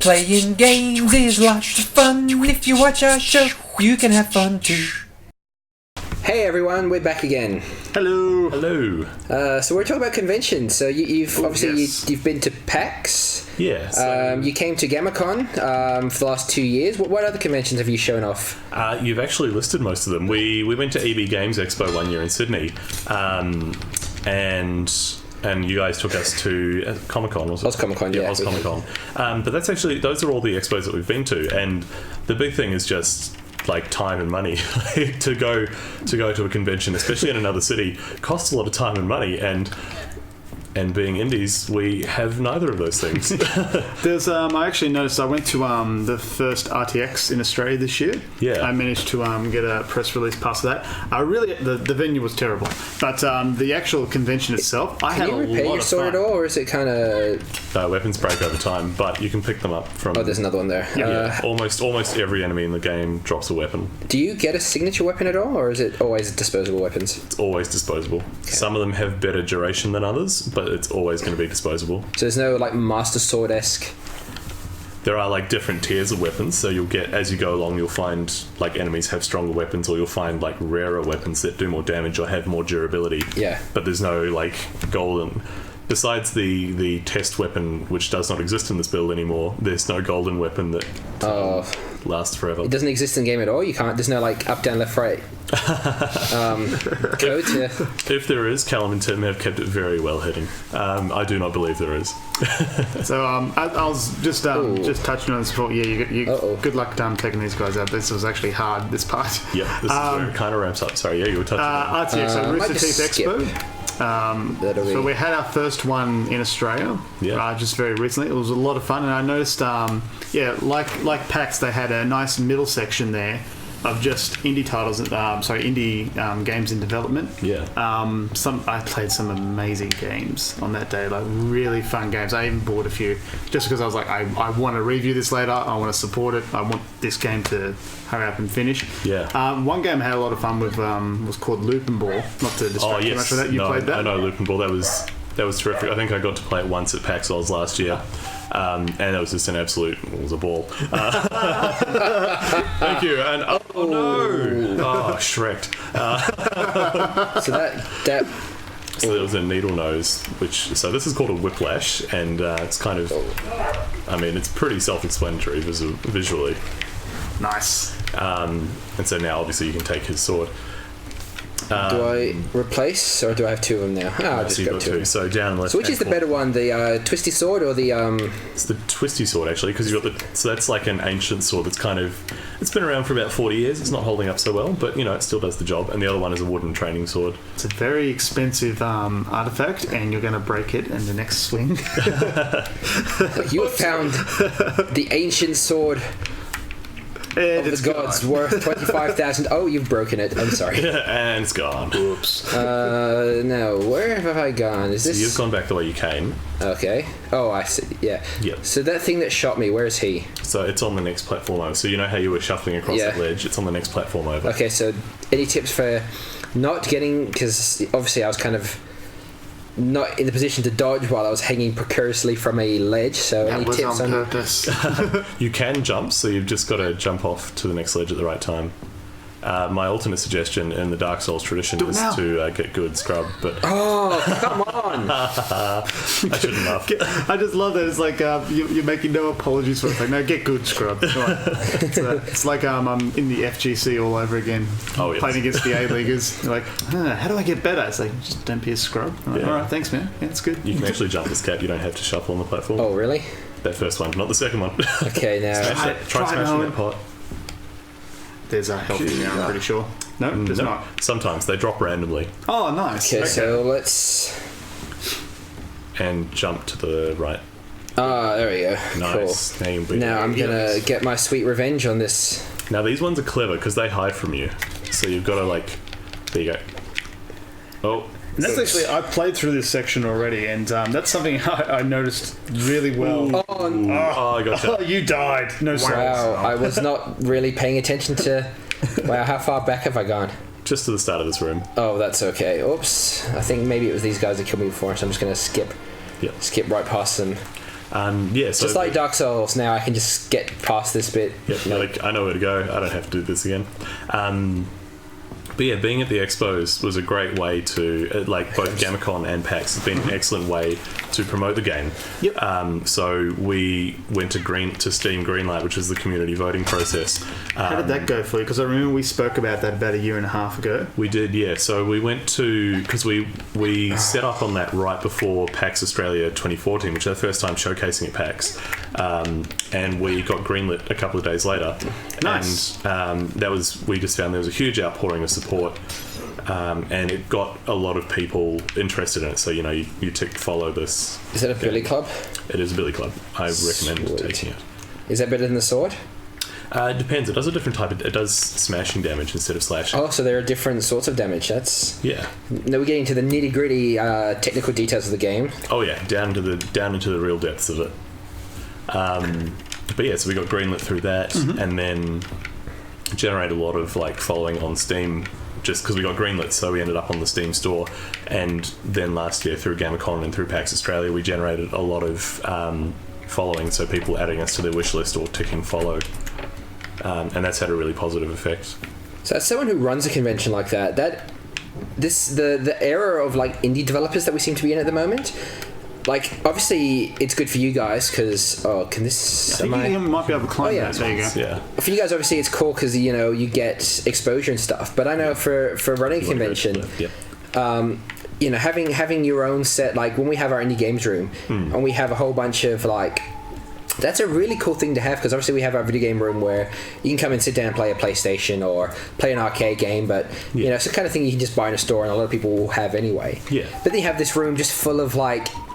Playing games is lots of fun. If you watch our show, you can have fun too. Hey everyone, we're back again. Hello. Hello. So we're talking about conventions. So you've you've been to PAX. Yes. You came to GAMMA.con for the last 2 years. What other conventions have you shown off? You've actually listed most of them. We went to EB Games Expo 1 year in Sydney, and you guys took us to Comic-Con, was it? Comic-Con, yeah. Comic-Con. But those are all the expos that we've been to, and the big thing is just like time and money. to go to a convention, especially in another city, costs a lot of time and money, and being indies, we have neither of those things. There's I actually noticed I went to the first RTX in Australia this year. Yeah. I managed to get a press release pass for that. I really the venue was terrible, but the actual convention itself, I had a lot of fun. Can you repair your sword at all, or is it kind of... weapons break over time, but you can pick them up from... Oh, there's another one there. Yeah, almost every enemy in the game drops a weapon. Do you get a signature weapon at all, or is it always disposable weapons? It's always disposable. Okay. Some of them have better duration than others, but it's always going to be disposable. So there's no like Master Sword-esque... There are like different tiers of weapons, so you'll get, as you go along, you'll find like enemies have stronger weapons, or you'll find like rarer weapons that do more damage or have more durability. Yeah. But there's no like golden... Besides the test weapon, which does not exist in this build anymore, there's no golden weapon that lasts forever. It doesn't exist in the game at all? You can't... There's no like up, down, left, right codes? Yeah. If there is, Callum and Tim have kept it very well hidden. I do not believe there is. So I was just touching on this before. Yeah, you good luck taking these guys out. This was actually hard, this part. Yep, this is where it kind of ramps up. Sorry, yeah, you were touching on RTX, so Rooster Teeth Expo. So we had our first one in Australia, just very recently. It was a lot of fun, and I noticed, like PAX, they had a nice middle section there of just indie titles, indie games in development. Yeah. I played some amazing games on that day, like really fun games. I even bought a few just because I was like, I want to review this later. I want to support it. I want this game to hurry up and finish. Yeah. One game I had a lot of fun with was called Loop and Ball. Not to distract too much from that. You played that? I know Loop and Ball. That was terrific. I think I got to play it once at PAX Oz last year. And it was just it was a ball. Thank you. And oh no! Shrek'd. So there was a needle nose, so this is called a whiplash, and it's kind of, it's pretty self-explanatory visually. Nice. And so now obviously you can take his sword. Do I replace, or do I have two of them now? I'll just go two. So down left. So which is the better one, the twisty sword or the? It's the twisty sword actually, because you got so that's like an ancient sword that's it's been around for about 40 years. It's not holding up so well, but it still does the job. And the other one is a wooden training sword. It's a very expensive artifact, and you're going to break it in the next swing. You have found the ancient sword. Of the gods worth 25,000. Oh, you've broken it. I'm sorry. And it's gone. Oops. Now, where have I gone? Is this... So you've gone back the way you came. Okay. Oh, I see. Yeah. Yep. So that thing that shot me, where is he? So it's on the next platform over. So you know how you were shuffling across that ledge? It's on the next platform over. Okay, so any tips for not getting... Because obviously I was kind of not in the position to dodge while I was hanging precariously from a ledge, so that any was tips on purpose. You can jump, so you've just got to jump off to the next ledge at the right time. My ultimate suggestion in the Dark Souls tradition is to get good scrub, but come on! I shouldn't laugh. I just love that it's like you're making no apologies for it. It's like, no, get good scrub. It's like I'm in the FGC all over again. Oh, yes. Playing against the A-Leaguers. You're like, how do I get better? It's like, just don't be a scrub. Like, all right, thanks, man. Yeah, it's good. You can actually jump this cap. You don't have to shuffle on the platform. Oh, really? That first one, not the second one. Okay, now try smashing that pot. There's a health in there, I'm pretty sure. No, there's not. Sometimes they drop randomly. Oh, nice. Okay, so let's... And jump to the right. There we go. Nice. Cool. Now I'm going to get my sweet revenge on this. Now these ones are clever because they hide from you. So you've got to there you go. Oh. And that's actually, I played through this section already, and that's something I noticed really well. I gotcha. Oh, you died. No sense. Wow, I was not really paying attention to... Wow, how far back have I gone? Just to the start of this room. Oh, that's okay. Oops. I think maybe it was these guys that killed me before, so I'm just going to skip right past them. Yeah, so just like Dark Souls, now I can just get past this bit. Yep, like I know where to go. I don't have to do this again. But yeah, being at the expos was a great way to, like both GAMMA.con and PAX has been an excellent way to promote the game. Yep. So we went to Steam Greenlight, which is the community voting process. How did that go for you? Because I remember we spoke about that about a year and a half ago. We did, yeah. So we went to, because we set up on that right before PAX Australia 2014, which is our first time showcasing at PAX, and we got greenlit a couple of days later. Nice. And we just found there was a huge outpouring of support. And it got a lot of people interested in it. So, you tick follow this. Is that a billy club? It is a billy club. I recommend taking it. Is that better than the sword? It depends. It does a different type. It does smashing damage instead of slashing. Oh, so there are different sorts of damage. That's... Yeah. Now we're getting into the nitty-gritty technical details of the game. Oh, yeah. Down into the real depths of it. But yeah, so we got greenlit through that, and then generated a lot of following on Steam just because we got greenlit, so we ended up on the Steam store. And then last year through GAMMA.con and through PAX Australia, we generated a lot of following, so people adding us to their wish list or ticking follow, and that's had a really positive effect. So as someone who runs a convention like that, the era of indie developers that we seem to be in at the moment, obviously it's good for you guys because I think you might be able to climb that. There you go. Yeah. For you guys, obviously it's cool because you get exposure and stuff. But I know for running a convention, having your own set, when we have our indie games room and we have a whole bunch of that's a really cool thing to have because obviously we have our video game room where you can come and sit down and play a PlayStation or play an arcade game, but it's the kind of thing you can just buy in a store and a lot of people will have anyway. Yeah. But then you have this room just full of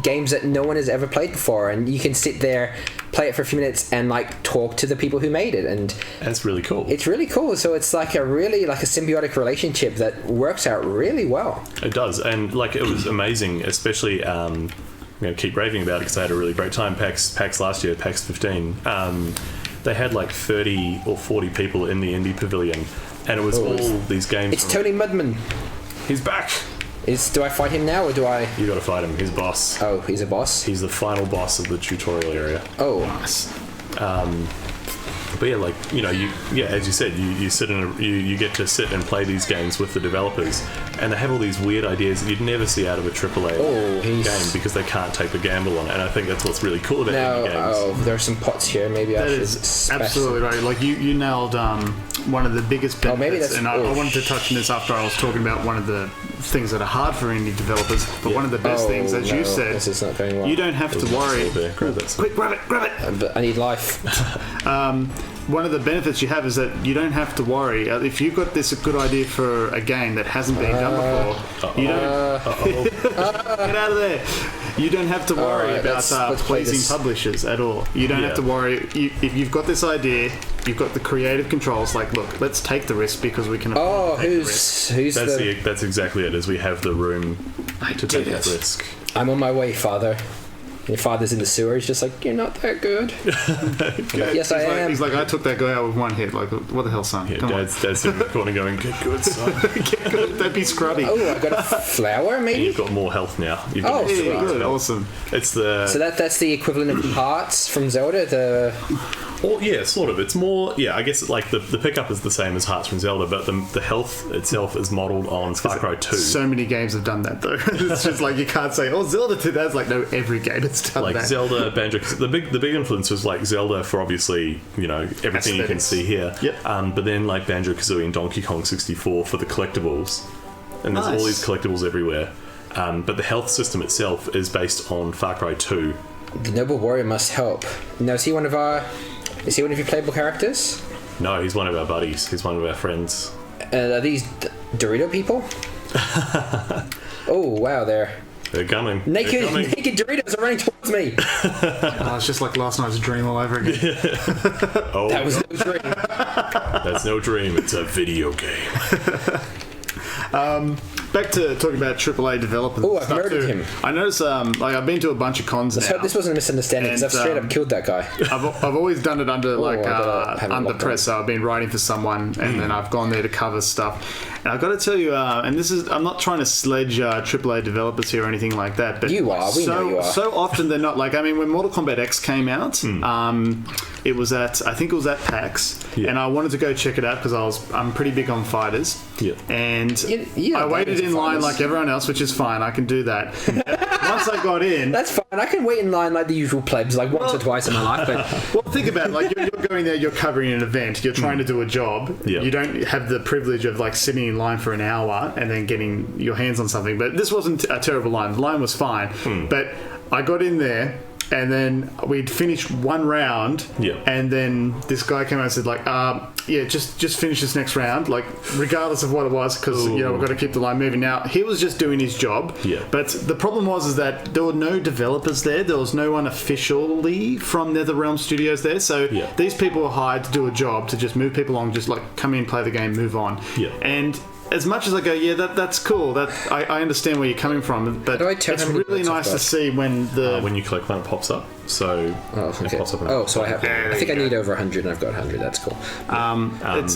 games that no one has ever played before, and you can sit there, play it for a few minutes, and talk to the people who made it, and that's really cool. It's really cool. So it's a symbiotic relationship that works out really well. It does, and it was amazing, especially. I'm going to keep raving about it because I had a really great time. PAX last year, PAX 15, they had 30 or 40 people in the indie pavilion, and it was all these games. It's Tony Mudmen. He's back. Do I fight him now or do I? You got to fight him. He's boss. Oh, he's a boss. He's the final boss of the tutorial area. Oh, nice. But yeah, as you said, you sit you get to sit and play these games with the developers, and they have all these weird ideas that you'd never see out of a AAA game because they can't take the gamble on it. And I think that's what's really cool about indie games. Oh, there are some pots here. Maybe I should. Absolutely right. You nailed one of the biggest benefits. Maybe that's. And I wanted to touch on this after I was talking about one of the things that are hard for indie developers. But one of the best things, as you said, this is not going well. You don't have to worry. Quick, grab it! But I need life. One of the benefits you have is that you don't have to worry. If you've got this good idea for a game that hasn't been done before, you don't get out of there. You don't have to worry about pleasing publishers at all. You don't have to worry. If you've got this idea, you've got the creative controls. Look, let's take the risk because we can. Who's that's exactly it. Is we have the room to take that risk. I'm on my way, Father. Your father's in the sewer. He's just you're not that good. Yes, I am. He's I took that guy out with one hit. What the hell, son? Yeah, Dad's in the corner going, get good, son. Get good. Don't be scrubby. Oh, I got a flower, maybe? And you've got more health now. Good. Awesome. It's the... So that's the equivalent of hearts from Zelda? Well, yeah, sort of. It's more... Yeah, I guess the pickup is the same as Hearts from Zelda, but the health itself is modelled on Far Cry 2. So many games have done that, though. It's just you can't say, Zelda did that. It's no, every game has done that. Zelda, Banjo... The big influence was Zelda for obviously, everything aesthetics. You can see here. Yep. But then Banjo-Kazooie and Donkey Kong 64 for the collectibles. And there's all these collectibles everywhere. But the health system itself is based on Far Cry 2. The Noble Warrior must help. Now, is he one of your playable characters? No, he's one of our buddies. He's one of our friends. Are these Dorito people? Oh, wow, they're coming. Naked Doritos are running towards me. It's just like last night's dream all over again. That was no dream. That's no dream. It's a video game. Back to talking about AAA developers. Oh, I've murdered him. I noticed, like, I've been to a bunch of cons now. So this wasn't a misunderstanding because I've straight up killed that guy. I've always done it under under press. So I've been writing for someone, and then I've gone there to cover stuff. And I've got to tell you, and this is, I'm not trying to sledge AAA developers here or anything like that, but you are. We know you are. So often they're not. Like, I mean, when Mortal Kombat X came out, it was at, I think it was at PAX, and I wanted to go check it out because I'm pretty big on fighters. Yeah. And I waited in line like everyone else, which is fine. I can do that. Once I got in, that's fine. I can wait in line like the usual plebs, like once or twice in my life. But well, think about it. Like you're going there, you're covering an event, you're trying to do a job. Yeah. You don't have the privilege of like sitting in line for an hour and then getting your hands on something. But this wasn't a terrible line. The line was fine. But I got in there. And then we'd finished one round, and then this guy came out and said, like, just finish this next round, like, regardless of what it was, because, we've got to keep the line moving. Now, he was just doing his job, but the problem was that there were no developers there. There was no one officially from NetherRealm Studios there, so these people were hired to do a job, to just move people along, just, like, come in, play the game, move on. And as much as I go, that's cool. That I understand where you're coming from, but it's really nice to see when you click one, it pops up. So it pops up. So I have. I think I need over 100, and I've got 100. That's cool.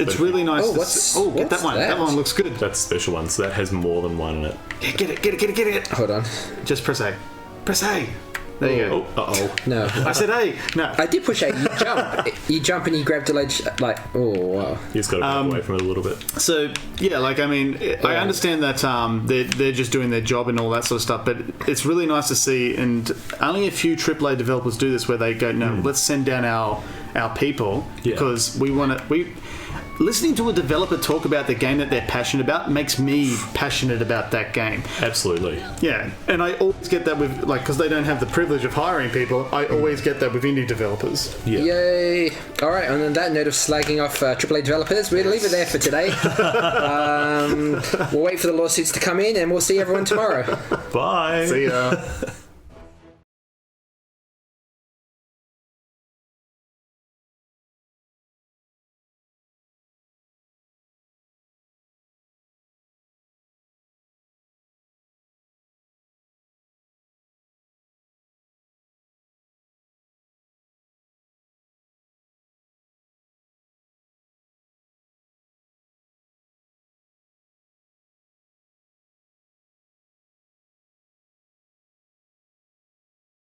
It's really nice. Get that one. That one looks good. That's special one. So that has more than one in it. Yeah, get it. Hold on. Just press A. Press A. There you go. No. I said A. No. I did push A. You jump. You jump and you grab the ledge. Like, oh, wow. You just got to back away from it a little bit. So, yeah, like, I mean, I understand that they're just doing their job and all that sort of stuff, but it's really nice to see, and only a few AAA developers do this, where they go, no, let's send down our people, because we want to... Listening to a developer talk about the game that they're passionate about makes me passionate about that game. Absolutely. Yeah, and I always get that with, like, because they don't have the privilege of hiring people, I always get that with indie developers. Yeah. Yay! Alright, and on that note of slagging off AAA developers, we'll leave it there for today. We'll wait for the lawsuits to come in, and we'll see everyone tomorrow. Bye! See ya!